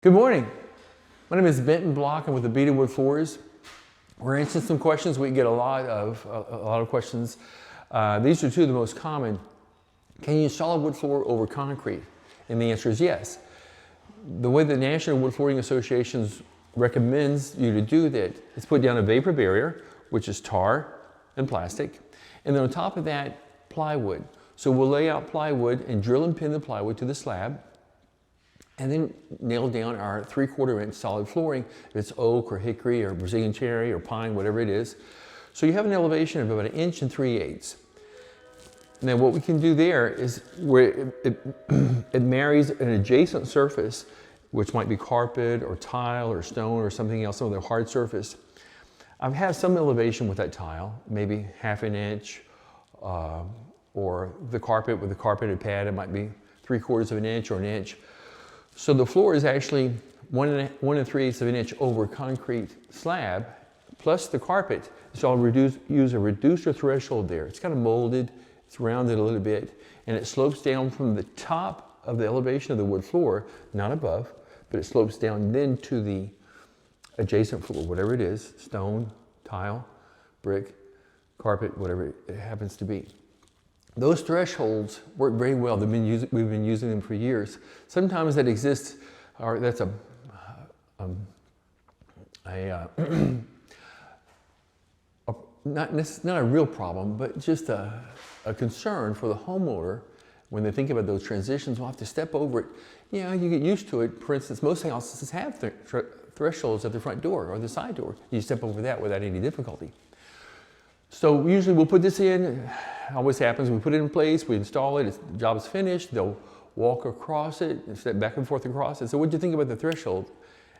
Good morning. My name is Benton and with the Beaded Wood Floors. We're answering some questions. We get a lot of questions. These are two of the most common. Can you install a wood floor over concrete? And the answer is yes. The way the National Wood Flooring Association recommends you to do that is put down a vapor barrier, which is tar and plastic, and then on top of that, plywood. So we'll lay out plywood and drill and pin the plywood to the slab, and then nail down our 3/4 inch solid flooring, if it's oak or hickory or Brazilian cherry or pine, whatever it is. So you have an elevation of about 1 3/8 inches. Now what we can do there is where it marries an adjacent surface, which might be carpet or tile or stone or something else, some other hard surface. I've had some elevation with that tile, maybe 1/2 inch, or the carpet with a carpeted pad, it might be 3/4 inch or 1 inch. So the floor is actually 1 3/8 inch over concrete slab, plus the carpet. So I'll use a reducer threshold there. It's kind of molded, it's rounded a little bit, and it slopes down from the top of the elevation of the wood floor, not above, but it slopes down then to the adjacent floor, whatever it is, stone, tile, brick, carpet, whatever it happens to be. Those thresholds work very well. We've been using them for years. Sometimes that exists, or that's not a real problem, but just a concern for the homeowner when they think about those transitions. We'll have to step over it. Yeah, you get used to it. For instance, most houses have thresholds at the front door or the side door. You step over that without any difficulty. So usually we'll put this in, always happens, we put it in place, we install it, the job is finished, they'll walk across it, step back and forth across it. So what do you think about the threshold?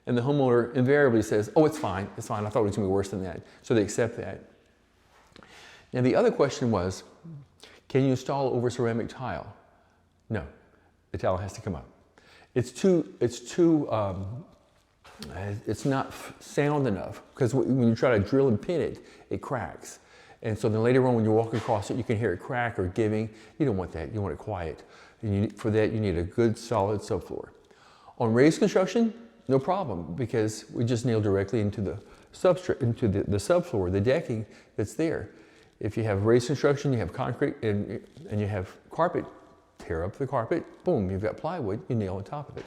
And the homeowner invariably says, oh, it's fine, I thought it was gonna be worse than that. So they accept that. Now the other question was, can you install over ceramic tile? No, the tile has to come up. It's not sound enough, because when you try to drill and pin it, it cracks. And so then later on when you walk across it, you can hear it crack or giving. You don't want that, you want it quiet. And for that, you need a good solid subfloor. On raised construction, no problem, because we just nail directly into the substrate, into the subfloor, the decking that's there. If you have raised construction, you have concrete and you have carpet, tear up the carpet, boom, you've got plywood, you nail on top of it.